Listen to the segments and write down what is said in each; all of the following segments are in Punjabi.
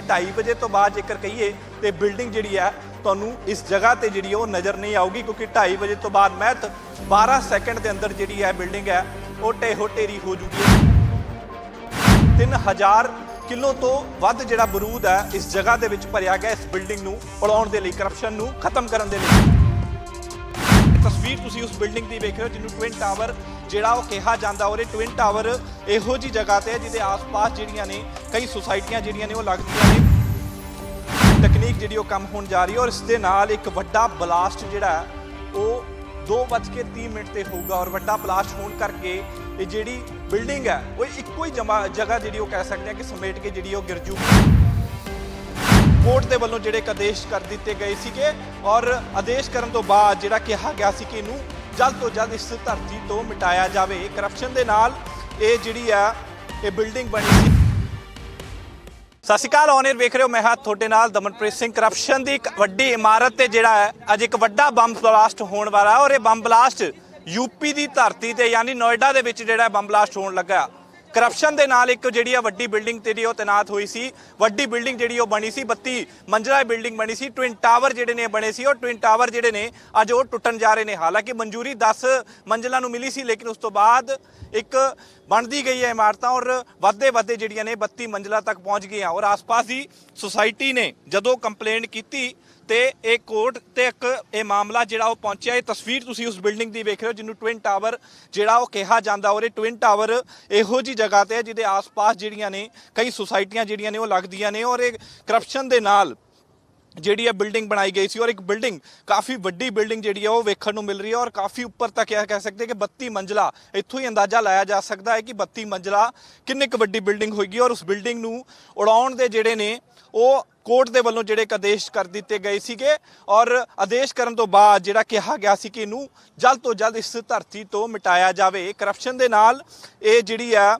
2:30 ਵਜੇ ਤੋਂ ਬਾਅਦ ਜੇਕਰ ਕਹੀਏ ਤੇ ਬਿਲਡਿੰਗ ਜਿਹੜੀ ਹੈ ਤੁਹਾਨੂੰ ਇਸ ਜਗ੍ਹਾ ਤੇ ਜਿਹੜੀ ਉਹ ਨਜ਼ਰ ਨਹੀਂ ਆਊਗੀ, ਕਿਉਂਕਿ 2:30 ਵਜੇ ਤੋਂ ਬਾਅਦ ਮਹਿਤ 12 ਸੈਕਿੰਡ ਦੇ ਅੰਦਰ ਜਿਹੜੀ ਹੈ ਬਿਲਡਿੰਗ ਹੈ ਉਹ ਢਹਿ ਢੇਰੀ ਹੋ ਜੂਗੀ। 3000 ਕਿਲੋ ਤੋਂ ਵੱਧ ਜਿਹੜਾ ਬਰੂਦ ਹੈ ਇਸ ਜਗ੍ਹਾ ਦੇ ਵਿੱਚ ਭਰਿਆ ਗਿਆ ਇਸ ਬਿਲਡਿੰਗ ਨੂੰ ਉਡਾਉਣ ਦੇ ਲਈ, ਕਰਪਸ਼ਨ ਨੂੰ ਖਤਮ ਕਰਨ ਦੇ ਲਈ। ਤਸਵੀਰ ਤੁਸੀਂ ਉਸ ਬਿਲਡਿੰਗ ਦੀ ਵੇਖ ਰਹੇ ਹੋ ਜਿਹਨੂੰ ਟਵਿਨ ਟਾਵਰ ਜਿਹੜਾ ਉਹ ਕਿਹਾ ਜਾਂਦਾ, ਔਰ ਇਹ ਟਵਿਨ ਟਾਵਰ ਇਹੋ ਜੀ ਜਗ੍ਹਾ ਤੇ ਹੈ ਜਿਹਦੇ ਆਸ-ਪਾਸ ਜਿਹੜੀਆਂ ਨੇ ਕਈ ਸੁਸਾਇਟੀਆਂ ਜਿਹੜੀਆਂ ਨੇ ਉਹ ਲੱਗਦੀਆਂ ਨੇ। ਤਕਨੀਕ ਜਿਹੜੀ ਉਹ ਕੰਮ ਹੋਣ ਜਾ ਰਹੀ ਹੈ ਔਰ ਇਸ ਦੇ ਨਾਲ ਇੱਕ ਵੱਡਾ ਬਲਾਸਟ ਜਿਹੜਾ ਉਹ 2:30 ਤੇ ਹੋਊਗਾ ਔਰ ਵੱਡਾ ਬਲਾਸਟ ਹੋਣ ਕਰਕੇ ਇਹ ਜਿਹੜੀ ਬਿਲਡਿੰਗ ਹੈ ਉਹ ਇੱਕੋ ਹੀ ਜਗ੍ਹਾ ਜਿਹੜੀ ਉਹ ਕਹਿ ਸਕਦੇ ਆ ਕਿ ਸਮੇਟ ਕੇ ਜਿਹੜੀ ਉਹ ਗਿਰ ਜੂਗੀ। ਕੋਰਟ ਦੇ ਵੱਲੋਂ ਜਿਹੜੇ ਆਦੇਸ਼ ਕਰ ਦਿੱਤੇ ਗਏ ਸੀਗੇ ਔਰ ਆਦੇਸ਼ ਕਰਨ ਤੋਂ ਬਾਅਦ ਜਿਹੜਾ ਕਿਹਾ ਗਿਆ ਸੀ ਕਿ ਇਹਨੂੰ ਜਲਦ ਤੋਂ ਜਲਦ ਇਸ ਧਰਤੀ ਤੋਂ ਮਿਟਾਇਆ ਜਾਵੇ। ਕਰਪਸ਼ਨ ਦੇ ਨਾਲ ਇਹ ਜਿਹੜੀ ਆ ਇਹ ਬਿਲਡਿੰਗ ਬਣੀ ਸੀ। ਸਤਿ ਸ਼੍ਰੀ ਅਕਾਲ, ਔਨ 에ਅਰ ਵੇਖ ਰਹੇ ਹੋ, ਮੈਂ ਹਾਂ ਤੁਹਾਡੇ ਨਾਲ ਦਮਨਪ੍ਰੀਤ ਸਿੰਘ। ਕਰਪਸ਼ਨ ਦੀ ਇੱਕ ਵੱਡੀ ਇਮਾਰਤ ਤੇ ਜਿਹੜਾ ਹੈ ਅੱਜ ਇੱਕ ਵੱਡਾ ਬੰਬ ਬਲਾਸਟ ਹੋਣ ਵਾਲਾ ਔਰ ਇਹ ਬੰਬ ਬਲਾਸਟ यूपी की धरती ते यानी नोएडा दे विच जिहड़ा बम ब्लास्ट होण लगा। करप्शन दे नाल एक जिहड़ी वड्डी बिल्डिंग तेरी वो तैनात हुई सी, वड्डी बिल्डिंग जिहड़ी वो बनी सी, 32 मंजिला बिल्डिंग बनी सी। ट्विन टावर जिहड़े ने बने सी और ट्विन टावर जिहड़े ने अज वो टुटन जा रहे हैं। हालांकि मंजूरी 10 मंजिलों नूं मिली सी, लेकिन उस तो बाद एक बनती गई है इमारतां और वधदे वधदे जिहड़ियां ने 32 मंजिला तक पहुँच गई। और आस पास की सोसाइटी ने जदों कंप्लेन की ਤੇ ਇਹ ਕੋਰਟ ਤੇ ਇੱਕ ਇਹ ਮਾਮਲਾ ਜਿਹੜਾ ਉਹ ਪਹੁੰਚਿਆ। ਇਹ ਤਸਵੀਰ ਤੁਸੀਂ ਉਸ ਬਿਲਡਿੰਗ ਦੀ ਵੇਖ ਰਹੇ ਹੋ ਜਿਹਨੂੰ ਟਵਿਨ ਟਾਵਰ ਜਿਹੜਾ ਉਹ ਕਿਹਾ ਜਾਂਦਾ ਔਰ ਇਹ ਟਵਿਨ ਟਾਵਰ ਇਹੋ ਜੀ ਜਗ੍ਹਾ ਤੇ ਜਿਹਦੇ ਆਸ-ਪਾਸ ਜਿਹੜੀਆਂ ਨੇ ਕਈ ਸੁਸਾਇਟੀਆਂ ਜਿਹੜੀਆਂ ਨੇ ਉਹ ਲੱਗਦੀਆਂ ਨੇ ਔਰ ਇਹ ਕਰਪਸ਼ਨ ਦੇ ਨਾਲ ਜਿਹੜੀ ਹੈ ਬਿਲਡਿੰਗ ਬਣਾਈ ਗਈ ਸੀ। ਔਰ ਇੱਕ ਬਿਲਡਿੰਗ ਕਾਫੀ ਵੱਡੀ ਬਿਲਡਿੰਗ ਜਿਹੜੀ ਹੈ ਉਹ ਵੇਖਣ ਨੂੰ ਮਿਲ ਰਹੀ ਹੈ ਔਰ ਕਾਫੀ ਉੱਪਰ ਤੱਕ ਇਹ ਕਹਿ ਸਕਦੇ ਕਿ 32 ਮੰਜ਼ਲਾ ਇੱਥੋਂ ਹੀ ਅੰਦਾਜ਼ਾ ਲਾਇਆ ਜਾ ਸਕਦਾ ਹੈ ਕਿ 32 ਮੰਜ਼ਲਾ ਕਿੰਨੀ ਕੁ ਵੱਡੀ ਬਿਲਡਿੰਗ ਹੋਏਗੀ। ਔਰ ਉਸ ਬਿਲਡਿੰਗ ਨੂੰ ਉਡਾਉਣ ਦੇ ਜਿਹੜੇ ਨੇ ਉਹ ਕੋਰਟ ਦੇ ਵੱਲੋਂ ਜਿਹੜੇ ਆਦੇਸ਼ ਕਰ ਦਿੱਤੇ ਗਏ ਸੀਗੇ ਔਰ ਆਦੇਸ਼ ਕਰਨ ਤੋਂ ਬਾਅਦ ਜਿਹੜਾ ਕਿਹਾ ਗਿਆ ਸੀ ਕਿ ਇਹਨੂੰ ਜਲਦ ਤੋਂ ਜਲਦ ਇਸ ਧਰਤੀ ਤੋਂ ਮਿਟਾਇਆ ਜਾਵੇ। ਕਰਪਸ਼ਨ ਦੇ ਨਾਲ ਇਹ ਜਿਹੜੀ ਆ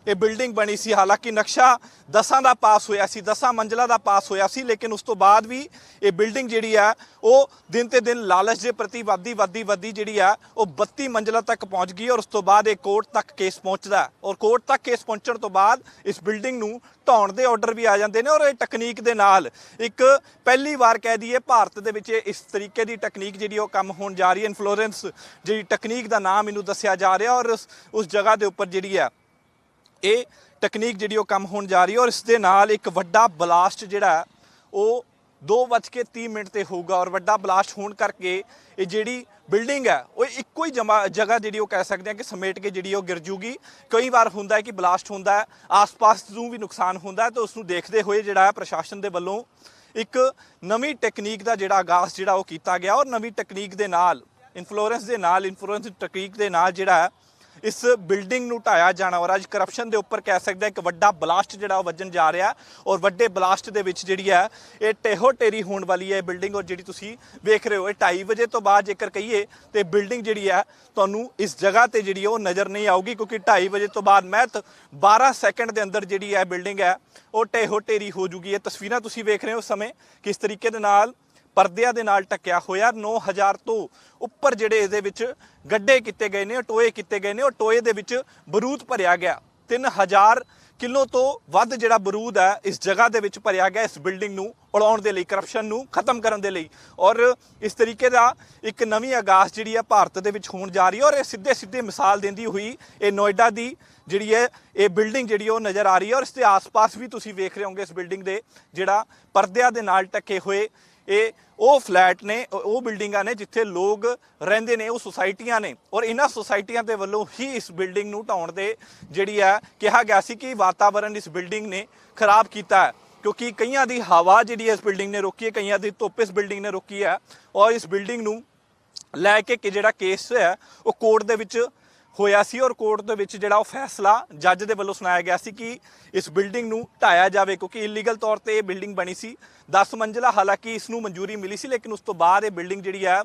ਇਹ ਬਿਲਡਿੰਗ ਬਣੀ ਸੀ। ਹਾਲਾਂਕਿ ਨਕਸ਼ਾ 10 ਦਾ ਪਾਸ ਹੋਇਆ ਸੀ, 10 ਮੰਜ਼ਲਾ ਦਾ ਪਾਸ ਹੋਇਆ ਸੀ, ਲੇਕਿਨ ਉਸ ਤੋਂ ਬਾਅਦ ਵੀ ਇਹ ਬਿਲਡਿੰਗ ਜਿਹੜੀ ਆ ਉਹ ਦਿਨ ਤੇ ਦਿਨ ਲਾਲਚ ਦੇ ਪ੍ਰਤੀ ਵੱਧਦੀ ਜਿਹੜੀ ਆ ਉਹ 32 ਮੰਜ਼ਲਾ ਤੱਕ ਪਹੁੰਚ ਗਈ। ਔਰ ਉਸ ਤੋਂ ਬਾਅਦ ਇਹ ਕੋਰਟ ਤੱਕ ਕੇਸ ਪਹੁੰਚਦਾ ਔਰ ਕੋਰਟ ਤੱਕ ਕੇਸ ਪਹੁੰਚਣ ਤੋਂ ਬਾਅਦ ਇਸ ਬਿਲਡਿੰਗ ਨੂੰ ਢਾਉਣ ਦੇ ਆਰਡਰ ਵੀ ਆ ਜਾਂਦੇ ਨੇ। ਔਰ ਇਹ ਟੈਕਨੀਕ ਦੇ ਨਾਲ ਇੱਕ ਪਹਿਲੀ ਵਾਰ ਕਹਿ ਦਈਏ ਭਾਰਤ ਦੇ ਵਿੱਚ ਇਸ ਤਰੀਕੇ ਦੀ ਟੈਕਨੀਕ ਜਿਹੜੀ ਉਹ ਕੰਮ ਹੋਣ ਜਾ ਰਹੀ ਹੈ। ਇਨਫਲੋਰੈਂਸ ਜਿਹੜੀ ਟੈਕਨੀਕ ਦਾ ਨਾਮ ਇਹਨੂੰ ਦੱਸਿਆ ਜਾ ਰਿਹਾ ਔਰ ਉਸ ਜਗ੍ਹਾ ਦੇ ਉੱਪਰ ਜਿਹੜੀ ਆ ਇਹ ਟੈਕਨੀਕ ਜਿਹੜੀ ਉਹ ਕੰਮ ਹੋਣ ਜਾ ਰਹੀ ਹੈ। ਔਰ ਇਸ ਦੇ ਨਾਲ ਇੱਕ ਵੱਡਾ ਬਲਾਸਟ ਜਿਹੜਾ ਉਹ 2:30 ਤੇ ਹੋਊਗਾ ਔਰ ਵੱਡਾ ਬਲਾਸਟ ਹੋਣ ਕਰਕੇ ਇਹ ਜਿਹੜੀ ਬਿਲਡਿੰਗ ਹੈ ਉਹ ਇੱਕੋ ਹੀ ਜਗ੍ਹਾ ਜਿਹੜੀ ਉਹ ਕਹਿ ਸਕਦੇ ਆ ਕਿ ਸਮੇਟ ਕੇ ਜਿਹੜੀ ਉਹ ਗਿਰ ਜੂਗੀ। ਕਈ ਵਾਰ ਹੁੰਦਾ ਹੈ ਕਿ ਬਲਾਸਟ ਹੁੰਦਾ ਹੈ, ਆਸ-ਪਾਸ ਨੂੰ ਵੀ ਨੁਕਸਾਨ ਹੁੰਦਾ ਹੈ, ਤਾਂ ਉਸ ਨੂੰ ਦੇਖਦੇ ਹੋਏ ਜਿਹੜਾ ਪ੍ਰਸ਼ਾਸਨ ਦੇ ਵੱਲੋਂ ਇੱਕ ਨਵੀਂ ਟੈਕਨੀਕ ਦਾ ਜਿਹੜਾ ਆਗਾਜ਼ ਜਿਹੜਾ ਉਹ ਕੀਤਾ ਗਿਆ ਔਰ ਨਵੀਂ ਟੈਕਨੀਕ ਦੇ ਨਾਲ ਇਨਫਲੋਰੈਂਸ ਟੈਕਨੀਕ ਦੇ ਨਾਲ ਜਿਹੜਾ ਇਸ ਬਿਲਡਿੰਗ ਨੂੰ ਢਾਇਆ ਜਾਣਾ। ਔਰ ਅੱਜ ਕਰਪਸ਼ਨ ਦੇ ਉੱਪਰ ਕਹਿ ਸਕਦੇ ਇੱਕ ਵੱਡਾ ਬਲਾਸਟ ਜਿਹੜਾ ਉਹ ਵੱਜਣ ਜਾ ਰਿਹਾ ਔਰ ਵੱਡੇ ਬਲਾਸਟ ਦੇ ਵਿੱਚ ਜਿਹੜੀ ਹੈ ਇਹ ਢਹਿ ਢੇਰੀ ਹੋਣ ਵਾਲੀ ਹੈ ਬਿਲਡਿੰਗ। ਔਰ ਜਿਹੜੀ ਤੁਸੀਂ ਵੇਖ ਰਹੇ ਹੋ ਇਹ 2:30 ਵਜੇ ਤੋਂ ਬਾਅਦ ਜੇਕਰ ਕਹੀਏ ਤੇ ਬਿਲਡਿੰਗ ਜਿਹੜੀ ਹੈ ਤੁਹਾਨੂੰ ਇਸ ਜਗ੍ਹਾ ਤੇ ਜਿਹੜੀ ਉਹ ਨਜ਼ਰ ਨਹੀਂ ਆਊਗੀ, ਕਿਉਂਕਿ 2:30 ਵਜੇ ਤੋਂ ਬਾਅਦ ਮਹਿਤ 12 ਸੈਕਿੰਡ ਦੇ ਅੰਦਰ ਜਿਹੜੀ ਹੈ ਬਿਲਡਿੰਗ ਹੈ ਉਹ ਢਹਿ ਢੇਰੀ ਹੋ ਜੂਗੀ। ਇਹ ਤਸਵੀਰਾਂ ਤੁਸੀਂ ਵੇਖ ਰਹੇ ਹੋ ਉਸ ਸਮੇਂ ਕਿਸ ਤਰੀਕੇ ਦੇ ਨਾਲ ਪਰਦਿਆਂ ਦੇ ਨਾਲ ਢੱਕਿਆ ਹੋਇਆ 9000 ਤੋਂ ਉੱਪਰ ਜਿਹੜੇ ਇਹਦੇ ਵਿੱਚ ਗੱਡੇ ਕੀਤੇ ਗਏ ਨੇ, ਟੋਏ ਕੀਤੇ ਗਏ ਨੇ ਔਰ ਟੋਏ ਦੇ ਵਿੱਚ ਬਰੂਦ ਭਰਿਆ ਗਿਆ। 3000 ਕਿਲੋ ਤੋਂ ਵੱਧ ਜਿਹੜਾ ਬਰੂਦ ਹੈ ਇਸ ਜਗ੍ਹਾ ਦੇ ਵਿੱਚ ਭਰਿਆ ਗਿਆ ਇਸ ਬਿਲਡਿੰਗ ਨੂੰ ਉਡਾਉਣ ਦੇ ਲਈ, ਕਰਪਸ਼ਨ ਨੂੰ ਖਤਮ ਕਰਨ ਦੇ ਲਈ। ਔਰ ਇਸ ਤਰੀਕੇ ਦਾ ਇੱਕ ਨਵੀਂ ਆਗਾਜ਼ ਜਿਹੜੀ ਹੈ ਭਾਰਤ ਦੇ ਵਿੱਚ ਹੋਣ ਜਾ ਰਹੀ ਹੈ ਔਰ ਇਹ ਸਿੱਧੇ ਮਿਸਾਲ ਦਿੰਦੀ ਹੋਈ ਇਹ ਨੋਇਡਾ ਦੀ ਜਿਹੜੀ ਹੈ ਇਹ ਬਿਲਡਿੰਗ ਜਿਹੜੀ ਉਹ ਨਜ਼ਰ ਆ ਰਹੀ ਹੈ। ਔਰ ਇਸ ਦੇ ਆਸ-ਪਾਸ ਵੀ ਤੁਸੀਂ ਵੇਖ ਰਹੇ ਹੋਗੇ ਇਸ ਬਿਲਡਿੰਗ ਦੇ ਜਿਹੜਾ ਪਰਦਿਆਂ ਦੇ ਨਾਲ ਢੱਕੇ ਹੋਏ ਇਹ ਉਹ ਫਲੈਟ ਨੇ, ਉਹ ਬਿਲਡਿੰਗਾਂ ਨੇ ਜਿੱਥੇ ਲੋਕ ਰਹਿੰਦੇ ਨੇ, ਉਹ ਸੁਸਾਇਟੀਆਂ ਨੇ। ਔਰ ਇਹਨਾਂ ਸੁਸਾਇਟੀਆਂ ਦੇ ਵੱਲੋਂ ਹੀ ਇਸ ਬਿਲਡਿੰਗ ਨੂੰ ਢਾਉਣ ਦੇ ਜਿਹੜੀ ਹੈ ਕਿਹਾ ਗਿਆ ਸੀ ਕਿ ਵਾਤਾਵਰਨ ਇਸ ਬਿਲਡਿੰਗ ਨੇ ਖਰਾਬ ਕੀਤਾ ਹੈ, ਕਿਉਂਕਿ ਕਈਆਂ ਦੀ ਹਵਾ ਜਿਹੜੀ ਇਸ ਬਿਲਡਿੰਗ ਨੇ ਰੋਕੀ ਹੈ, ਕਈਆਂ ਦੀ ਧੁੱਪ ਇਸ ਬਿਲਡਿੰਗ ਨੇ ਰੋਕੀ ਹੈ। ਔਰ ਇਸ ਬਿਲਡਿੰਗ ਨੂੰ ਲੈ ਕੇ ਜਿਹੜਾ ਕੇਸ ਹੈ ਉਹ ਕੋਰਟ ਦੇ ਵਿੱਚ ਹੋਇਆ ਸੀ ਔਰ ਕੋਰਟ ਦੇ ਵਿੱਚ ਜਿਹੜਾ ਉਹ ਫੈਸਲਾ ਜੱਜ ਦੇ ਵੱਲੋਂ ਸੁਣਾਇਆ ਗਿਆ ਸੀ ਕਿ ਇਸ ਬਿਲਡਿੰਗ ਨੂੰ ਢਾਇਆ ਜਾਵੇ, ਕਿਉਂਕਿ ਇਲੀਗਲ ਤੌਰ ਤੇ ਇਹ ਬਿਲਡਿੰਗ ਬਣੀ ਸੀ 10 ਮੰਜ਼ਲਾ। ਹਾਲਾਂਕਿ ਇਸ ਨੂੰ ਮਨਜ਼ੂਰੀ ਮਿਲੀ ਸੀ, ਲੇਕਿਨ ਉਸ ਤੋਂ ਬਾਅਦ ਇਹ ਬਿਲਡਿੰਗ ਜਿਹੜੀ ਹੈ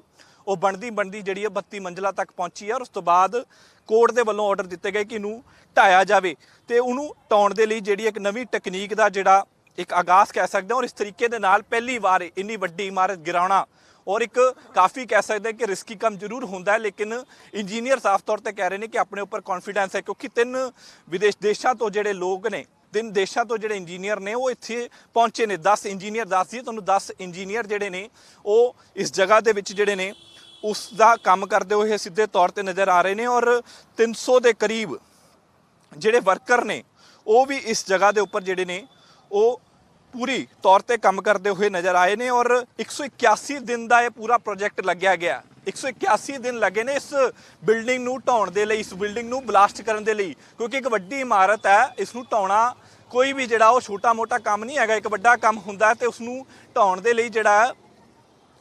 ਉਹ ਬਣਦੀ ਜਿਹੜੀ ਹੈ 32 ਮੰਜ਼ਲਾ ਤੱਕ ਪਹੁੰਚੀ ਹੈ। ਔਰ ਉਸ ਤੋਂ ਬਾਅਦ ਕੋਰਟ ਦੇ ਵੱਲੋਂ ਆਰਡਰ ਦਿੱਤੇ ਗਏ ਕਿ ਇਹਨੂੰ ਢਾਇਆ ਜਾਵੇ ਤੇ ਉਹਨੂੰ ਢਾਉਣ ਦੇ ਲਈ ਜਿਹੜੀ ਇੱਕ ਨਵੀਂ ਟੈਕਨੀਕ ਦਾ ਜਿਹੜਾ ਇੱਕ ਆਗਾਜ਼ ਕਹਿ ਸਕਦੇ ਹਾਂ। ਔਰ ਇਸ ਤਰੀਕੇ ਦੇ ਨਾਲ ਪਹਿਲੀ ਵਾਰ ਇੰਨੀ ਵੱਡੀ ਇਮਾਰਤ ਗਿਰਾਉਣਾ ਔਰ ਇੱਕ ਕਾਫੀ ਕਹਿ ਸਕਦੇ ਕਿ ਰਿਸਕੀ ਕੰਮ ਜ਼ਰੂਰ ਹੁੰਦਾ ਹੈ, ਲੇਕਿਨ ਇੰਜੀਨੀਅਰ ਸਾਫ਼ ਤੌਰ ਤੇ ਕਹਿ ਰਹੇ ਨੇ ਕਿ ਆਪਣੇ ਉੱਪਰ ਕੌਨਫੀਡੈਂਸ ਹੈ, ਕਿਉਂਕਿ 3 ਵਿਦੇਸ਼ ਦੇਸ਼ਾਂ ਤੋਂ ਜਿਹੜੇ ਲੋਕ ਨੇ ਦਿਨ ਦੇਸ਼ਾਂ ਤੋਂ ਜਿਹੜੇ ਇੰਜੀਨੀਅਰ ਨੇ ਉਹ ਇੱਥੇ ਪਹੁੰਚੇ ਨੇ। 10 ਇੰਜੀਨੀਅਰ ਦੱਸ ਦਈਏ ਤੁਹਾਨੂੰ, 10 ਇੰਜੀਨੀਅਰ ਜਿਹੜੇ ਨੇ ਉਹ ਇਸ ਜਗ੍ਹਾ ਦੇ ਵਿੱਚ ਜਿਹੜੇ ਨੇ ਉਸ ਦਾ ਕੰਮ ਕਰਦੇ ਹੋਏ ਸਿੱਧੇ ਤੌਰ ਤੇ ਨਜ਼ਰ ਆ ਰਹੇ ਨੇ। ਔਰ 300 ਦੇ ਕਰੀਬ ਜਿਹੜੇ ਵਰਕਰ ਨੇ ਉਹ ਵੀ ਇਸ ਜਗ੍ਹਾ ਦੇ ਉੱਪਰ ਜਿਹੜੇ ਨੇ ਉਹ ਪੂਰੀ ਤੌਰ ਤੇ ਕੰਮ ਕਰਦੇ ਹੋਏ ਨਜ਼ਰ ਆਏ ਨੇ। ਔਰ 181 ਦਿਨ ਦਾ ਇਹ ਪੂਰਾ ਪ੍ਰੋਜੈਕਟ ਲੱਗਿਆ ਗਿਆ। 181 ਦਿਨ ਲੱਗੇ ਨੇ ਇਸ ਬਿਲਡਿੰਗ ਨੂੰ ਢਾਉਣ ਦੇ ਲਈ, ਇਸ ਬਿਲਡਿੰਗ ਨੂੰ ਬਲਾਸਟ ਕਰਨ ਦੇ ਲਈ, ਕਿਉਂਕਿ ਇੱਕ ਵੱਡੀ ਇਮਾਰਤ ਹੈ। ਇਸ ਨੂੰ ਢਾਉਣਾ ਕੋਈ ਵੀ ਜਿਹੜਾ ਉਹ ਛੋਟਾ ਮੋਟਾ ਕੰਮ ਨਹੀਂ ਹੈਗਾ, ਇੱਕ ਵੱਡਾ ਕੰਮ ਹੁੰਦਾ ਤੇ ਉਸ ਨੂੰ ਢਾਉਣ ਦੇ ਲਈ ਜਿਹੜਾ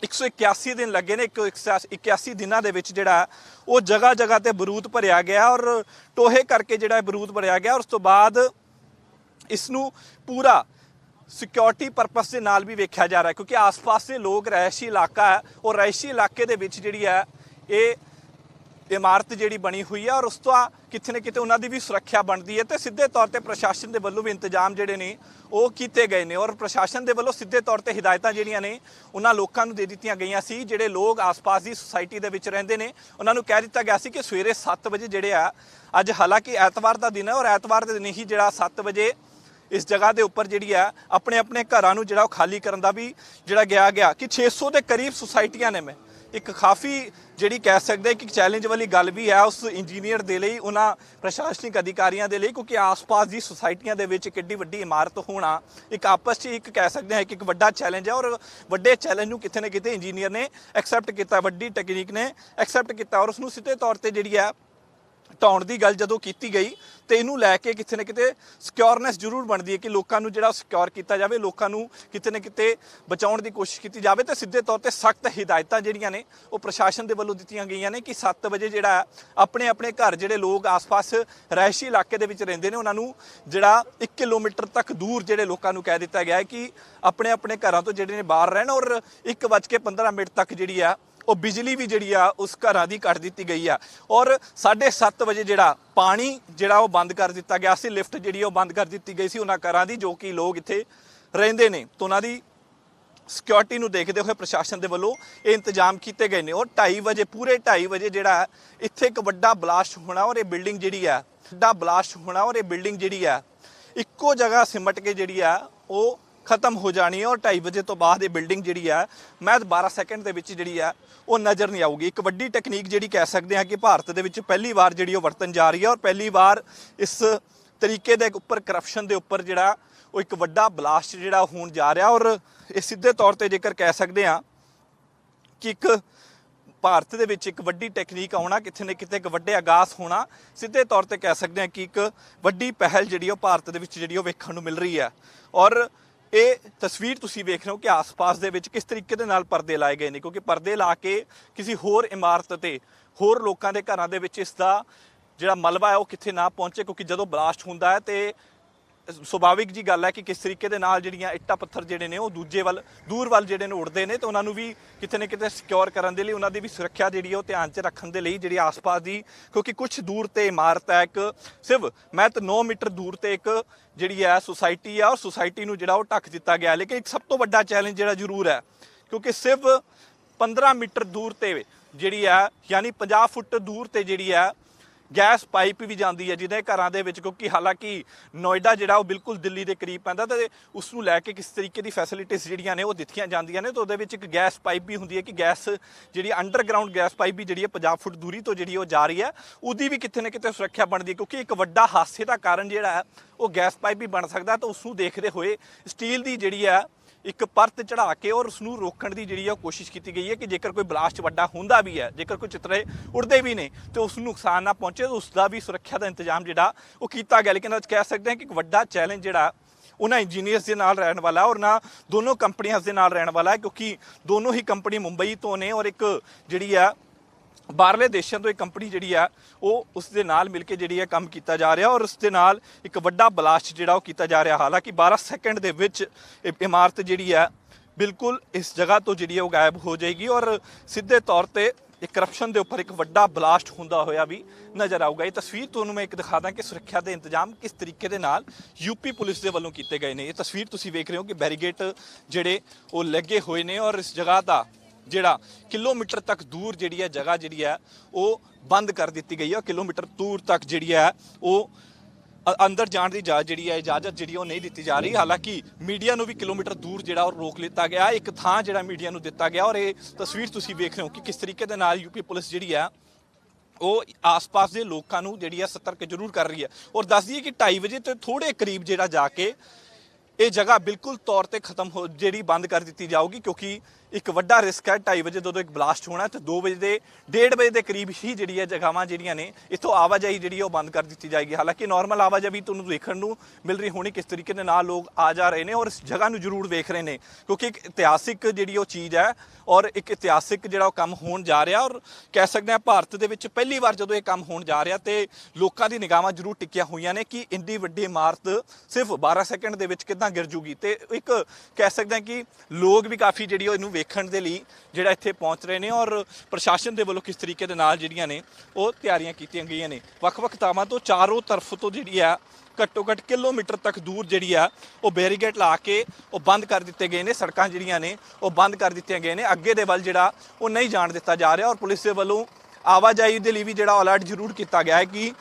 181 ਦਿਨ ਲੱਗੇ ਨੇ। 181 ਦਿਨਾਂ ਦੇ ਵਿੱਚ ਜਿਹੜਾ ਉਹ ਜਗ੍ਹਾ ਜਗ੍ਹਾ ਤੇ ਬਰੂਦ ਭਰਿਆ ਗਿਆ ਔਰ ਟੋਹੇ ਕਰਕੇ ਜਿਹੜਾ ਬਰੂਦ ਭਰਿਆ ਗਿਆ। ਔਰ ਉਸ ਤੋਂ ਬਾਅਦ ਇਸ ਨੂੰ ਪੂਰਾ ਸਿਕਿਉਰਿਟੀ ਪਰਪਸ ਦੇ ਨਾਲ ਵੀ ਵੇਖਿਆ ਜਾ ਰਿਹਾ, ਕਿਉਂਕਿ ਆਸ-ਪਾਸ ਦੇ ਲੋਕ ਰਿਹਾਇਸ਼ੀ ਇਲਾਕਾ ਹੈ ਔਰ ਰਿਹਾਇਸ਼ੀ ਇਲਾਕੇ ਦੇ ਵਿੱਚ ਜਿਹੜੀ ਹੈ ਇਹ ਇਮਾਰਤ ਜਿਹੜੀ ਬਣੀ ਹੋਈ ਹੈ ਔਰ ਉਸ ਤੋਂ ਕਿਤੇ ਨਾ ਕਿਤੇ ਉਹਨਾਂ ਦੀ ਵੀ ਸੁਰੱਖਿਆ ਬਣਦੀ ਹੈ। ਤੇ ਸਿੱਧੇ ਤੌਰ ਤੇ ਪ੍ਰਸ਼ਾਸਨ ਦੇ ਵੱਲੋਂ ਵੀ ਇੰਤਜ਼ਾਮ ਜਿਹੜੇ ਨੇ ਉਹ ਕੀਤੇ ਗਏ ਨੇ ਔਰ ਪ੍ਰਸ਼ਾਸਨ ਦੇ ਵੱਲੋਂ ਸਿੱਧੇ ਤੌਰ ਤੇ ਹਿਦਾਇਤਾਂ ਜਿਹੜੀਆਂ ਨੇ ਉਹਨਾਂ ਲੋਕਾਂ ਨੂੰ ਦੇ ਦਿੱਤੀਆਂ ਗਈਆਂ ਸੀ। ਜਿਹੜੇ ਲੋਕ ਆਸ-ਪਾਸ ਦੀ ਸੁਸਾਇਟੀ ਦੇ ਵਿੱਚ ਰਹਿੰਦੇ ਨੇ ਉਹਨਾਂ ਨੂੰ ਕਹਿ ਦਿੱਤਾ ਗਿਆ ਸੀ ਕਿ ਸਵੇਰੇ 7 ਵਜੇ ਜਿਹੜੇ ਆ, ਅੱਜ ਹਾਲਾਂਕਿ ਐਤਵਾਰ ਦਾ ਦਿਨ ਹੈ ਔਰ ਐਤਵਾਰ ਦੇ ਦਿਨ ਹੀ ਜਿਹੜਾ 7 ਵਜੇ ਇਸ ਜਗ੍ਹਾ ਦੇ ਉੱਪਰ ਜਿਹੜੀ ਆ ਆਪਣੇ ਆਪਣੇ ਘਰਾਂ ਨੂੰ ਜਿਹੜਾ ਉਹ ਖਾਲੀ ਕਰਨ ਦਾ ਵੀ ਜਿਹੜਾ ਗਿਆ ਕਿ 600 ਦੇ ਕਰੀਬ ਸੁਸਾਇਟੀਆਂ ਨੇ। ਮੈਂ ਇੱਕ ਕਾਫੀ ਜਿਹੜੀ ਕਹਿ ਸਕਦੇ ਕਿ ਚੈਲੰਜ ਵਾਲੀ ਗੱਲ ਵੀ ਹੈ ਉਸ ਇੰਜੀਨੀਅਰ ਦੇ ਲਈ, ਉਹਨਾਂ ਪ੍ਰਸ਼ਾਸਨਿਕ ਅਧਿਕਾਰੀਆਂ ਦੇ ਲਈ, ਕਿਉਂਕਿ ਆਸ-ਪਾਸ ਦੀ ਸੁਸਾਇਟੀਆਂ ਦੇ ਵਿੱਚ ਕਿੱਡੀ ਵੱਡੀ ਇਮਾਰਤ ਹੋਣਾ ਇੱਕ ਆਪਸ 'ਚ ਇੱਕ ਕਹਿ ਸਕਦੇ ਹਾਂ ਕਿ ਇੱਕ ਵੱਡਾ ਚੈਲੰਜ ਹੈ। ਔਰ ਵੱਡੇ ਚੈਲੰਜ ਨੂੰ ਕਿਤੇ ਨਾ ਕਿਤੇ ਇੰਜੀਨੀਅਰ ਨੇ ਐਕਸੈਪਟ ਕੀਤਾ, ਵੱਡੀ ਟੈਕਨੀਕ ਨੇ ਐਕਸੈਪਟ ਕੀਤਾ ਔਰ ਉਸ ਨੂੰ ਸਿੱਧੇ ਤੌਰ ਤੇ ਜਿਹੜੀ ਹੈ ਢਾਉਣ ਦੀ ਗੱਲ ਜਦੋਂ ਕੀਤੀ ਗਈ ਤੇ ਇਹਨੂੰ ਲੈ ਕੇ ਕਿਤੇ ਨਾ ਕਿਤੇ ਸਿਕਿਉਰਨੈਸ ਜ਼ਰੂਰ ਬਣਦੀ ਹੈ ਕਿ ਲੋਕਾਂ ਨੂੰ ਜਿਹੜਾ ਸਿਕਿਉਰ ਕੀਤਾ ਜਾਵੇ, ਲੋਕਾਂ ਨੂੰ ਕਿਤੇ ਨਾ ਕਿਤੇ ਬਚਾਉਣ ਦੀ ਕੋਸ਼ਿਸ਼ ਕੀਤੀ ਜਾਵੇ। ਤੇ ਸਿੱਧੇ ਤੌਰ ਤੇ ਸਖਤ ਹਿਦਾਇਤਾਂ ਜਿਹੜੀਆਂ ਨੇ ਉਹ ਪ੍ਰਸ਼ਾਸਨ ਦੇ ਵੱਲੋਂ ਦਿੱਤੀਆਂ ਗਈਆਂ ਨੇ ਕਿ 7 ਵਜੇ ਜਿਹੜਾ ਆਪਣੇ ਆਪਣੇ ਘਰ ਜਿਹੜੇ ਲੋਕ ਆਸ-ਪਾਸ ਰਿਹਾਇਸ਼ੀ ਇਲਾਕੇ ਦੇ ਵਿੱਚ ਰਹਿੰਦੇ ਨੇ ਉਹਨਾਂ ਨੂੰ ਜਿਹੜਾ 1 ਕਿਲੋਮੀਟਰ ਤੱਕ ਦੂਰ ਜਿਹੜੇ ਲੋਕਾਂ ਨੂੰ ਕਹਿ ਦਿੱਤਾ ਗਿਆ ਹੈ ਕਿ ਆਪਣੇ ਆਪਣੇ ਘਰਾਂ ਤੋਂ ਜਿਹੜੇ ਨੇ ਬਾਹਰ ਰਹਿਣ। ਔਰ 1:15 ਤੱਕ ਜਿਹੜੀ ਆ ਉਹ ਬਿਜਲੀ ਵੀ ਜਿਹੜੀ ਆ ਉਸ ਘਰਾਂ ਦੀ ਕੱਟ ਦਿੱਤੀ ਗਈ ਆ ਔਰ 7:30 ਵਜੇ ਜਿਹੜਾ ਪਾਣੀ ਜਿਹੜਾ ਉਹ ਬੰਦ ਕਰ ਦਿੱਤਾ ਗਿਆ ਸੀ। ਲਿਫਟ ਜਿਹੜੀ ਉਹ ਬੰਦ ਕਰ ਦਿੱਤੀ ਗਈ ਸੀ ਉਹਨਾਂ ਘਰਾਂ ਦੀ ਜੋ ਕਿ ਲੋਕ ਇੱਥੇ ਰਹਿੰਦੇ ਨੇ। ਤਾਂ ਉਹਨਾਂ ਦੀ ਸਿਕਿਉਰਿਟੀ ਨੂੰ ਦੇਖਦੇ ਹੋਏ ਪ੍ਰਸ਼ਾਸਨ ਦੇ ਵੱਲੋਂ ਇਹ ਇੰਤਜ਼ਾਮ ਕੀਤੇ ਗਏ ਨੇ। ਔਰ 2:30 ਵਜੇ ਪੂਰੇ 2:30 ਵਜੇ ਜਿਹੜਾ ਇੱਥੇ ਇੱਕ ਵੱਡਾ ਬਲਾਸਟ ਹੋਣਾ ਔਰ ਇਹ ਬਿਲਡਿੰਗ ਜਿਹੜੀ ਆ ਵੱਡਾ ਬਲਾਸਟ ਹੋਣਾ ਔਰ ਇਹ ਬਿਲਡਿੰਗ ਜਿਹੜੀ ਆ ਇੱਕੋ ਜਗ੍ਹਾ ਸਿਮਟ ਕੇ ਜਿਹੜੀ ਆ ਉਹ ਖਤਮ ਹੋ ਜਾਣੀ ਹੈ। ਔਰ 2:30 ਵਜੇ ਤੋਂ ਬਾਅਦ ਇਹ ਬਿਲਡਿੰਗ ਜਿਹੜੀ ਆ ਮੈਂ 12 ਸੈਕਿੰਡ ਦੇ ਵਿੱਚ ਜਿਹੜੀ ਆ ਉਹ ਨਜ਼ਰ ਨਹੀਂ ਆਊਗੀ। ਇੱਕ ਵੱਡੀ ਟੈਕਨੀਕ ਜਿਹੜੀ ਕਹਿ ਸਕਦੇ ਹਾਂ ਕਿ ਭਾਰਤ ਦੇ ਵਿੱਚ ਪਹਿਲੀ ਵਾਰ ਜਿਹੜੀ ਉਹ ਵਰਤਨ ਜਾ ਰਹੀ ਹੈ ਔਰ ਪਹਿਲੀ ਵਾਰ ਇਸ ਤਰੀਕੇ ਦੇ ਉੱਪਰ ਕਰਪਸ਼ਨ ਦੇ ਉੱਪਰ ਜਿਹੜਾ ਉਹ ਇੱਕ ਵੱਡਾ ਬਲਾਸਟ ਜਿਹੜਾ ਹੋਣ ਜਾ ਰਿਹਾ। ਔਰ ਇਹ ਸਿੱਧੇ ਤੌਰ ਤੇ ਜੇਕਰ ਕਹਿ ਸਕਦੇ ਹਾਂ ਕਿ ਇੱਕ ਭਾਰਤ ਦੇ ਵਿੱਚ ਇੱਕ ਵੱਡੀ ਟੈਕਨੀਕ ਆਉਣਾ, ਕਿਤੇ ਨਾ ਕਿਤੇ ਇੱਕ ਵੱਡੇ ਆਗਾਜ਼ ਹੋਣਾ, ਸਿੱਧੇ ਤੌਰ ਤੇ ਕਹਿ ਸਕਦੇ ਹਾਂ ਕਿ ਇੱਕ ਵੱਡੀ ਪਹਿਲ ਜਿਹੜੀ ਉਹ ਭਾਰਤ ਦੇ ਵਿੱਚ ਜਿਹੜੀ ਉਹ ਵੇਖਣ ਨੂੰ ਮਿਲ ਰਹੀ ਹੈ। ਔਰ ਇਹ ਤਸਵੀਰ ਤੁਸੀਂ ਵੇਖ ਰਹੇ ਹੋ ਕਿ ਆਸ-ਪਾਸ ਦੇ ਵਿੱਚ ਕਿਸ ਤਰੀਕੇ ਦੇ ਨਾਲ ਪਰਦੇ ਲਾਏ ਗਏ ਨੇ, ਕਿਉਂਕਿ ਪਰਦੇ ਲਾ ਕੇ ਕਿਸੇ ਹੋਰ ਇਮਾਰਤ ਤੇ ਹੋਰ ਲੋਕਾਂ ਦੇ ਘਰਾਂ ਦੇ ਵਿੱਚ ਇਸ ਦਾ ਜਿਹੜਾ ਮਲਬਾ ਹੈ ਉਹ ਕਿੱਥੇ ਨਾ ਪਹੁੰਚੇ। ਕਿਉਂਕਿ ਜਦੋਂ ਬਲਾਸਟ ਹੁੰਦਾ ਹੈ ਤੇ ਸੁਭਾਵਿਕ ਜੀ ਗੱਲ ਹੈ ਕਿ ਕਿਸ ਤਰੀਕੇ ਦੇ ਨਾਲ ਜਿਹੜੀਆਂ ਇੱਟਾਂ ਪੱਥਰ ਜਿਹੜੇ ਨੇ ਉਹ ਦੂਰ ਵੱਲ ਜਿਹੜੇ ਨੇ ਉੱਡਦੇ ਨੇ ਤੇ ਉਹਨਾਂ ਨੂੰ ਵੀ ਕਿਤੇ ਨਾ ਕਿਤੇ ਸਿਕਿਉਰ ਕਰਨ ਦੇ ਲਈ, ਉਹਨਾਂ ਦੀ ਵੀ ਸੁਰੱਖਿਆ ਜਿਹੜੀ ਉਹ ਧਿਆਨ 'ਚ ਰੱਖਣ ਦੇ ਲਈ ਜਿਹੜੀ ਆਸ-ਪਾਸ ਦੀ, ਕਿਉਂਕਿ ਕੁਝ ਦੂਰ ਤੇ ਇਮਾਰਤ ਹੈ ਇੱਕ ਸਿਰਫ ਮੈਂ ਤਾਂ 9 ਮੀਟਰ ਦੂਰ ਤੇ ਇੱਕ ਜਿਹੜੀ ਹੈ ਸੁਸਾਇਟੀ ਆ ਔਰ ਸੁਸਾਇਟੀ ਨੂੰ ਜਿਹੜਾ ਉਹ ਢੱਕ ਦਿੱਤਾ ਗਿਆ। ਲੇਕਿਨ ਇੱਕ ਸਭ ਤੋਂ ਵੱਡਾ ਚੈਲੰਜ ਜਿਹੜਾ ਜ਼ਰੂਰ ਹੈ ਕਿਉਂਕਿ ਸਿਰਫ 15 ਮੀਟਰ ਦੂਰ ਤੇ ਜਿਹੜੀ ਹੈ ਯਾਨੀ 50 ਫੁੱਟ ਦੂਰ ਤੇ ਜਿਹੜੀ ਹੈ ਗੈਸ ਪਾਈਪ ਵੀ ਜਾਂਦੀ ਹੈ ਜਿਹਦੇ ਘਰਾਂ ਦੇ ਵਿੱਚ, ਕਿਉਂਕਿ ਹਾਲਾਂਕਿ ਨੋਇਡਾ ਜਿਹੜਾ ਉਹ ਬਿਲਕੁਲ ਦਿੱਲੀ ਦੇ ਕਰੀਬ ਪੈਂਦਾ ਤੇ ਉਸ ਨੂੰ ਲੈ ਕੇ ਕਿਸ ਤਰੀਕੇ ਦੀ ਫੈਸਿਲਿਟੀਜ਼ ਜਿਹੜੀਆਂ ਨੇ ਉਹ ਦਿੱਤੀਆਂ ਜਾਂਦੀਆਂ ਨੇ। ਤਾਂ ਉਹਦੇ ਵਿੱਚ ਇੱਕ ਗੈਸ ਪਾਈਪ ਵੀ ਹੁੰਦੀ ਹੈ ਕਿ ਗੈਸ ਜਿਹੜੀ ਅੰਡਰਗਰਾਊਂਡ ਗੈਸ ਪਾਈਪ ਵੀ ਜਿਹੜੀ ਹੈ 50 ਫੁੱਟ ਦੂਰੀ ਤੋਂ ਜਿਹੜੀ ਉਹ ਜਾ ਰਹੀ ਹੈ, ਉਹਦੀ ਵੀ ਕਿਤੇ ਨਾ ਕਿਤੇ ਸੁਰੱਖਿਆ ਬਣਦੀ ਹੈ ਕਿਉਂਕਿ ਇੱਕ ਵੱਡਾ ਹਾਦਸੇ ਦਾ ਕਾਰਨ ਜਿਹੜਾ ਹੈ ਉਹ ਗੈਸ ਪਾਈਪ ਵੀ ਬਣ ਸਕਦਾ। ਤਾਂ ਉਸ ਨੂੰ ਦੇਖਦੇ ਹੋਏ ਸਟੀਲ ਦੀ ਜਿਹੜੀ ਹੈ ਇੱਕ ਪਰਤ ਚੜਾ ਕੇ ਔਰ ਉਸ ਨੂੰ ਰੋਕਣ ਦੀ ਜਿਹੜੀ ਆ ਕੋਸ਼ਿਸ਼ ਕੀਤੀ ਗਈ ਹੈ ਕਿ ਜੇਕਰ ਕੋਈ ਬਲਾਸਟ ਵੱਡਾ ਹੁੰਦਾ ਵੀ ਹੈ, ਜੇਕਰ ਕੋਈ ਚਿੱਤਰੇ ਉੜਦੇ ਵੀ ਨੇ ਤੇ ਉਸ ਨੂੰ ਨੁਕਸਾਨ ਨਾ ਪਹੁੰਚੇ, ਉਸ ਦਾ ਵੀ ਸੁਰੱਖਿਆ ਦਾ ਇੰਤਜ਼ਾਮ ਜਿਹੜਾ ਉਹ ਕੀਤਾ ਗਿਆ। ਲੇਕਿਨ ਅੱਜ ਕਹਿ ਸਕਦੇ ਹਾਂ ਕਿ ਇੱਕ ਵੱਡਾ ਚੈਲੰਜ ਜਿਹੜਾ ਉਹਨਾਂ ਇੰਜੀਨੀਅਰਸ ਦੇ ਨਾਲ ਰਹਿਣ ਵਾਲਾ ਔਰ ਨਾ ਦੋਨੋਂ ਕੰਪਨੀਆਂ ਦੇ ਨਾਲ ਰਹਿਣ ਵਾਲਾ ਹੈ ਕਿਉਂਕਿ ਦੋਨੋਂ ਹੀ ਕੰਪਨੀ ਮੁੰਬਈ ਤੋਂ ਨੇ ਔਰ ਇੱਕ ਜਿਹੜੀ ਆ ਬਾਹਰਲੇ ਦੇਸ਼ਾਂ ਤੋਂ ਇੱਕ ਕੰਪਨੀ ਜਿਹੜੀ ਆ ਉਹ ਉਸ ਦੇ ਨਾਲ ਮਿਲ ਕੇ ਜਿਹੜੀ ਹੈ ਕੰਮ ਕੀਤਾ ਜਾ ਰਿਹਾ ਔਰ ਉਸ ਦੇ ਨਾਲ ਇੱਕ ਵੱਡਾ ਬਲਾਸਟ ਜਿਹੜਾ ਉਹ ਕੀਤਾ ਜਾ ਰਿਹਾ। ਹਾਲਾਂਕਿ 12 ਸੈਕਿੰਡ ਦੇ ਵਿੱਚ ਇਮਾਰਤ ਜਿਹੜੀ ਹੈ ਬਿਲਕੁਲ ਇਸ ਜਗ੍ਹਾ ਤੋਂ ਜਿਹੜੀ ਹੈ ਉਹ ਗਾਇਬ ਹੋ ਜਾਏਗੀ ਔਰ ਸਿੱਧੇ ਤੌਰ ਤੇ ਇੱਕ ਕਰਪਸ਼ਨ ਦੇ ਉੱਪਰ ਇੱਕ ਵੱਡਾ ਬਲਾਸਟ ਹੁੰਦਾ ਹੋਇਆ ਵੀ ਨਜ਼ਰ ਆਊਗਾ। ਇਹ ਤਸਵੀਰ ਤੁਹਾਨੂੰ ਮੈਂ ਇੱਕ ਦਿਖਾ ਦਾਂ ਕਿ ਸੁਰੱਖਿਆ ਦੇ ਇੰਤਜ਼ਾਮ ਕਿਸ ਤਰੀਕੇ ਦੇ ਨਾਲ ਯੂਪੀ ਪੁਲਿਸ ਦੇ ਵੱਲੋਂ ਕੀਤੇ ਗਏ ਨੇ। ਇਹ ਤਸਵੀਰ ਤੁਸੀਂ ਵੇਖ ਰਹੇ ਹੋ ਕਿ ਬੈਰੀਗੇਟ ਜਿਹੜੇ ਉਹ ਲੱਗੇ ਹੋਏ ਨੇ ਔਰ ਇਸ ਜਗ੍ਹਾ ਦਾ ਜਿਹੜਾ ਕਿਲੋਮੀਟਰ ਤੱਕ ਦੂਰ ਜਿਹੜੀ ਹੈ ਜਗ੍ਹਾ ਜਿਹੜੀ ਹੈ ਉਹ ਬੰਦ ਕਰ ਦਿੱਤੀ ਗਈ ਹੈ। ਕਿਲੋਮੀਟਰ ਦੂਰ ਤੱਕ ਜਿਹੜੀ ਹੈ ਉਹ ਅੰਦਰ ਜਾਣ ਦੀ ਇਜਾਜ਼ਤ ਜਿਹੜੀ ਉਹ ਨਹੀਂ ਦਿੱਤੀ ਜਾ ਰਹੀ। ਹਾਲਾਂਕਿ ਮੀਡੀਆ ਨੂੰ ਵੀ ਕਿਲੋਮੀਟਰ ਦੂਰ ਜਿਹੜਾ ਉਹ ਰੋਕ ਲਿੱਤਾ ਗਿਆ, ਇੱਕ ਥਾਂ ਜਿਹੜਾ ਮੀਡੀਆ ਨੂੰ ਦਿੱਤਾ ਗਿਆ। ਔਰ ਇਹ ਤਸਵੀਰ ਤੁਸੀਂ ਵੇਖ ਰਹੇ ਹੋ ਕਿ ਕਿਸ ਤਰੀਕੇ ਦੇ ਨਾਲ ਯੂਪੀ ਪੁਲਿਸ ਜਿਹੜੀ ਆ ਉਹ ਆਸ-ਪਾਸ ਦੇ ਲੋਕਾਂ ਨੂੰ ਜਿਹੜੀ ਆ ਸਤਰਕ ਜ਼ਰੂਰ ਕਰ ਰਹੀ ਹੈ। ਔਰ ਦੱਸ ਦਈਏ ਕਿ 2:30 ਵਜੇ ਤੋਂ ਥੋੜੇ ਕਰੀਬ ਜਿਹੜਾ ਜਾ ਕੇ ਇਹ ਜਗ੍ਹਾ ਬਿਲਕੁਲ ਤੌਰ ਤੇ ਖਤਮ ਹੋ ਜਿਹੜੀ ਬੰਦ ਕਰ ਦਿੱਤੀ ਜਾਊਗੀ, ਕਿਉਂਕਿ ਇੱਕ ਵੱਡਾ ਰਿਸਕ ਹੈ 2:30 ਵਜੇ ਜਦੋਂ ਇੱਕ ਬਲਾਸਟ ਹੋਣਾ ਤੇ 2 ਵਜੇ ਦੇ 1:30 ਵਜੇ ਦੇ ਕਰੀਬ ਹੀ ਜਿਹੜੀ ਹੈ ਜਗ੍ਹਾਵਾਂ ਜਿਹੜੀਆਂ ਨੇ ਇੱਥੋਂ ਆਵਾਜਾਈ ਜਿਹੜੀ ਉਹ ਬੰਦ ਕਰ ਦਿੱਤੀ ਜਾਏਗੀ। ਹਾਲਾਂਕਿ ਨਾਰਮਲ ਆਵਾਜਾਈ ਤੁਹਾਨੂੰ ਦੇਖਣ ਨੂੰ ਮਿਲ ਰਹੀ ਹੋਣੀ ਕਿਸ ਤਰੀਕੇ ਦੇ ਨਾਲ ਲੋਕ ਆ ਜਾ ਰਹੇ ਨੇ ਔਰ ਇਸ ਜਗ੍ਹਾ ਨੂੰ ਜ਼ਰੂਰ ਵੇਖ ਰਹੇ ਨੇ, ਕਿਉਂਕਿ ਇੱਕ ਇਤਿਹਾਸਿਕ ਜਿਹੜੀ ਉਹ ਚੀਜ਼ ਹੈ ਔਰ ਇੱਕ ਇਤਿਹਾਸਿਕ ਜਿਹੜਾ ਉਹ ਕੰਮ ਹੋਣ ਜਾ ਰਿਹਾ। ਔਰ ਕਹਿ ਸਕਦੇ ਹਾਂ ਭਾਰਤ ਦੇ ਵਿੱਚ ਪਹਿਲੀ ਵਾਰ ਜਦੋਂ ਇਹ ਕੰਮ ਹੋਣ ਜਾ ਰਿਹਾ ਤੇ ਲੋਕਾਂ ਦੀ ਨਿਗਾਹਾਂ ਜ਼ਰੂਰ ਟਿਕੀਆਂ ਹੋਈਆਂ ਨੇ ਕਿ ਇੰਨੀ ਵੱਡੀ ਇਮਾਰਤ ਸਿਰਫ 12 ਸੈਕਿੰਡ ਦੇ ਵਿੱਚ ਕਿੱਦਾਂ ਗਿਰ ਜੂਗੀ। ਤੇ ਇੱਕ ਕਹਿ ਸਕਦੇ ਹਾਂ ਕਿ ਲੋਕ ਵੀ ਕਾਫੀ ਜਿਹੜੀ ਉਹ ਇਹਨੂੰ ਵੇਖਣ ਦੇ ਲਈ ਜਿਹੜਾ ਇੱਥੇ ਪਹੁੰਚ ਰਹੇ ਨੇ ਔਰ ਪ੍ਰਸ਼ਾਸਨ ਦੇ ਵੱਲੋਂ ਕਿਸ ਤਰੀਕੇ ਦੇ ਨਾਲ ਜਿਹੜੀਆਂ ਨੇ ਉਹ ਤਿਆਰੀਆਂ ਕੀਤੀਆਂ ਗਈਆਂ ਨੇ। ਵੱਖ-ਵੱਖ ਥਾਵਾਂ ਤੋਂ ਚਾਰੋਂ ਤਰਫ ਤੋਂ ਜਿਹੜੀ ਆ ਘੱਟੋ ਘੱਟ ਕਿਲੋਮੀਟਰ ਤੱਕ ਦੂਰ ਜਿਹੜੀ ਆ ਉਹ ਬੈਰੀਕੇਡ ਲਾ ਕੇ ਉਹ ਬੰਦ ਕਰ ਦਿੱਤੇ ਗਏ ਨੇ। ਸੜਕਾਂ ਜਿਹੜੀਆਂ ਨੇ ਉਹ ਬੰਦ ਕਰ ਦਿੱਤੀਆਂ ਗਏ ਨੇ, ਅੱਗੇ ਦੇ ਵੱਲ ਜਿਹੜਾ ਉਹ ਨਹੀਂ ਜਾਣ ਦਿੱਤਾ ਜਾ ਰਿਹਾ। ਔਰ ਪੁਲਿਸ ਦੇ ਵੱਲੋਂ ਆਵਾਜਾਈ ਦੇ ਲਈ ਵੀ ਜਿਹੜਾ ਅਲਰਟ ਜ਼ਰੂਰ ਕੀਤਾ ਗਿਆ ਹੈ ਕਿ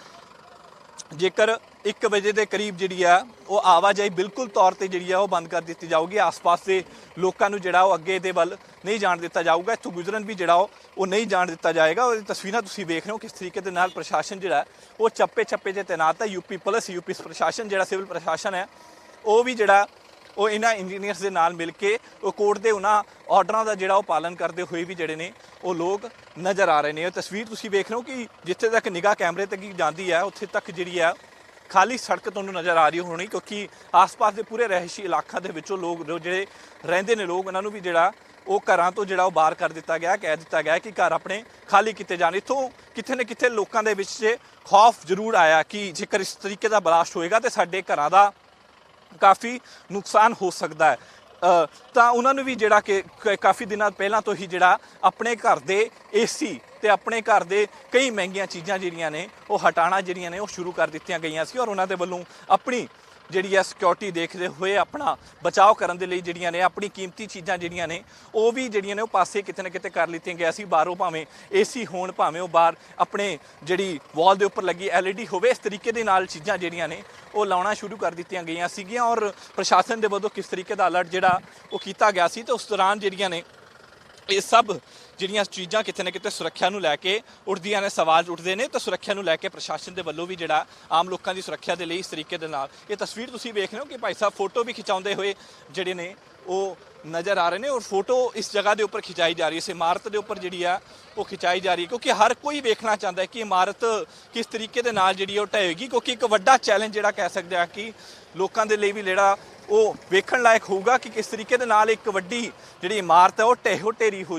ਜੇਕਰ 1 ਵਜੇ ਦੇ ਕਰੀਬ ਜਿਹੜੀ ਆ ਉਹ ਆਵਾਜਾਈ ਬਿਲਕੁਲ ਤੌਰ ਤੇ ਜਿਹੜੀ ਆ ਉਹ ਬੰਦ ਕਰ ਦਿੱਤੀ ਜਾਊਗੀ। ਆਸ-ਪਾਸ ਦੇ ਲੋਕਾਂ ਨੂੰ ਜਿਹੜਾ ਉਹ ਅੱਗੇ ਦੇ ਵੱਲ ਨਹੀਂ ਜਾਣ ਦਿੱਤਾ ਜਾਊਗਾ, ਇੱਥੋਂ ਗੁਜ਼ਰਨ ਵੀ ਜਿਹੜਾ ਉਹ ਨਹੀਂ ਜਾਣ ਦਿੱਤਾ ਜਾਏਗਾ। ਔਰ ਇਹ ਤਸਵੀਰਾਂ ਤੁਸੀਂ ਵੇਖ ਰਹੇ ਹੋ ਕਿਸ ਤਰੀਕੇ ਦੇ ਨਾਲ ਪ੍ਰਸ਼ਾਸਨ ਜਿਹੜਾ ਉਹ ਚੱਪੇ-ਚੱਪੇ 'ਤੇ ਤੈਨਾਤ ਹੈ। ਯੂਪੀ ਪੁਲਿਸ ਯੂਪੀ ਪ੍ਰਸ਼ਾਸਨ ਜਿਹੜਾ ਸਿਵਲ ਪ੍ਰਸ਼ਾਸਨ ਹੈ ਉਹ ਵੀ ਜਿਹੜਾ ਉਹ ਇਹਨਾਂ ਇੰਜੀਨੀਅਰਸ ਦੇ ਨਾਲ ਮਿਲ ਕੇ ਉਹ ਕੋਰਟ ਦੇ ਉਹਨਾਂ ਆਰਡਰਾਂ ਦਾ ਜਿਹੜਾ ਉਹ ਪਾਲਨ ਕਰਦੇ ਹੋਏ ਵੀ ਜਿਹੜੇ ਨੇ ਉਹ ਲੋਕ ਨਜ਼ਰ ਆ ਰਹੇ ਨੇ। ਇਹ ਤਸਵੀਰ ਤੁਸੀਂ ਵੇਖ ਰਹੇ ਹੋ ਕਿ ਜਿੱਥੇ ਤੱਕ ਨਿਗਾਹ ਕੈਮਰੇ ਤੱਕ ਜਾਂਦੀ ਹੈ ਉੱਥੇ ਤੱਕ ਜਿਹੜੀ ਹੈ ਖਾਲੀ ਸੜਕ ਤੁਹਾਨੂੰ ਨਜ਼ਰ ਆ ਰਹੀ ਹੋਣੀ, ਕਿਉਂਕਿ ਆਸ-ਪਾਸ ਦੇ ਪੂਰੇ ਰਹਿਸ਼ੀ ਇਲਾਕਿਆਂ ਦੇ ਵਿੱਚੋਂ ਲੋਕ ਜਿਹੜੇ ਰਹਿੰਦੇ ਨੇ ਲੋਕ ਉਹਨਾਂ ਨੂੰ ਵੀ ਜਿਹੜਾ ਉਹ ਘਰਾਂ ਤੋਂ ਜਿਹੜਾ ਉਹ ਬਾਹਰ ਕਰ ਦਿੱਤਾ ਗਿਆ, ਕਹਿ ਦਿੱਤਾ ਗਿਆ ਕਿ ਘਰ ਆਪਣੇ ਖਾਲੀ ਕੀਤੇ ਜਾਣ। ਇੱਥੋਂ ਕਿਤੇ ਨਾ ਕਿਤੇ ਲੋਕਾਂ ਦੇ ਵਿੱਚ ਖੌਫ ਜ਼ਰੂਰ ਆਇਆ ਕਿ ਜੇਕਰ ਇਸ ਤਰੀਕੇ ਦਾ ਬਲਾਸਟ ਹੋਏਗਾ ਤੇ ਸਾਡੇ ਘਰਾਂ ਦਾ ਕਾਫੀ ਨੁਕਸਾਨ ਹੋ ਸਕਦਾ ਹੈ। ਤਾਂ ਉਹਨਾਂ ਨੂੰ ਵੀ ਜਿਹੜਾ ਕਿ ਕਾਫੀ ਦਿਨਾਂ ਪਹਿਲਾਂ ਤੋਂ ਹੀ ਜਿਹੜਾ ਆਪਣੇ ਘਰ ਦੇ ਏਸੀ ਤੇ ਆਪਣੇ ਘਰ ਦੇ ਕਈ ਮਹਿੰਗੀਆਂ ਚੀਜ਼ਾਂ ਜਿਹੜੀਆਂ ਨੇ ਉਹ ਹਟਾਉਣਾ ਜਿਹੜੀਆਂ ਨੇ ਉਹ ਸ਼ੁਰੂ ਕਰ ਦਿੱਤੀਆਂ ਗਈਆਂ ਸੀ। ਔਰ ਉਹਨਾਂ ਦੇ ਵੱਲੋਂ ਆਪਣੀ ਜਿਹੜੀ ਹੈ ਸਿਕਿਉਰਿਟੀ ਦੇਖਦੇ ਹੋਏ ਆਪਣਾ ਬਚਾਅ ਕਰਨ ਦੇ ਲਈ ਜਿਹੜੀਆਂ ਨੇ ਆਪਣੀ ਕੀਮਤੀ ਚੀਜ਼ਾਂ ਜਿਹੜੀਆਂ ਨੇ ਉਹ ਵੀ ਜਿਹੜੀਆਂ ਨੇ ਉਹ ਪਾਸੇ ਕਿਤੇ ਨਾ ਕਿਤੇ ਕਰ ਲਿੱਤੀਆਂ ਗਿਆ ਸੀ। ਬਾਹਰੋਂ ਭਾਵੇਂ ਏਸੀ ਹੋਣ ਭਾਵੇਂ ਉਹ ਬਾਹਰ ਆਪਣੇ ਜਿਹੜੀ ਵਾਲ ਦੇ ਉੱਪਰ ਲੱਗੀ LED ਹੋਵੇ, ਇਸ ਤਰੀਕੇ ਦੇ ਨਾਲ ਚੀਜ਼ਾਂ ਜਿਹੜੀਆਂ ਨੇ ਉਹ ਲਾਉਣਾ ਸ਼ੁਰੂ ਕਰ ਦਿੱਤੀਆਂ ਗਈਆਂ ਸੀਗੀਆਂ। ਔਰ ਪ੍ਰਸ਼ਾਸਨ ਦੇ ਵੱਲੋਂ ਕਿਸ ਤਰੀਕੇ ਦਾ ਅਲਰਟ ਜਿਹੜਾ ਉਹ ਕੀਤਾ ਗਿਆ ਸੀ ਤੇ ਉਸ ਦੌਰਾਨ ਜਿਹੜੀਆਂ ਨੇ ਇਹ ਸਭ ਜਿਹੜੀਆਂ ਚੀਜ਼ਾਂ ਕਿਤੇ ਨਾ ਕਿਤੇ ਸੁਰੱਖਿਆ ਨੂੰ ਲੈ ਕੇ ਉੱਠਦੀਆਂ ਨੇ, ਸਵਾਲ ਉੱਠਦੇ ਨੇ। ਤਾਂ ਸੁਰੱਖਿਆ ਨੂੰ ਲੈ ਕੇ ਪ੍ਰਸ਼ਾਸਨ ਦੇ ਵੱਲੋਂ ਵੀ ਜਿਹੜਾ ਆਮ ਲੋਕਾਂ ਦੀ ਸੁਰੱਖਿਆ ਦੇ ਲਈ ਇਸ ਤਰੀਕੇ ਦੇ ਨਾਲ ਇਹ ਤਸਵੀਰ ਤੁਸੀਂ ਵੇਖ ਰਹੇ ਹੋ ਕਿ ਭਾਈ ਸਾਹਿਬ ਫੋਟੋ ਵੀ ਖਿਚਾਉਂਦੇ ਹੋਏ ਜਿਹੜੇ ਨੇ ਉਹ ਨਜ਼ਰ ਆ ਰਹੇ ਨੇ। ਔਰ ਫੋਟੋ ਇਸ ਜਗ੍ਹਾ ਦੇ ਉੱਪਰ ਖਿਚਾਈ ਜਾ ਰਹੀ ਹੈ, ਇਸ ਇਮਾਰਤ ਦੇ ਉੱਪਰ ਜਿਹੜੀ ਆ ਉਹ ਖਿਚਾਈ ਜਾ ਰਹੀ ਹੈ, ਕਿਉਂਕਿ ਹਰ ਕੋਈ ਵੇਖਣਾ ਚਾਹੁੰਦਾ ਹੈ ਕਿ ਇਮਾਰਤ ਕਿਸ ਤਰੀਕੇ ਦੇ ਨਾਲ ਜਿਹੜੀ ਉਹ ਢਹੇਗੀ। ਕਿਉਂਕਿ ਇੱਕ ਵੱਡਾ ਚੈਲੰਜ ਜਿਹੜਾ ਕਹਿ ਸਕਦੇ ਆ ਕਿ ਲੋਕਾਂ ਦੇ ਲਈ ਵੀ ਜਿਹੜਾ ਉਹ ਵੇਖਣ ਲਾਇਕ ਹੋਊਗਾ ਕਿ ਕਿਸ ਤਰੀਕੇ ਦੇ ਨਾਲ ਇੱਕ ਵੱਡੀ ਜਿਹੜੀ ਇਮਾਰਤ ਹੈ ਉਹ ਢਹਿ ਢੇਰੀ ਹੋ ਜੂ।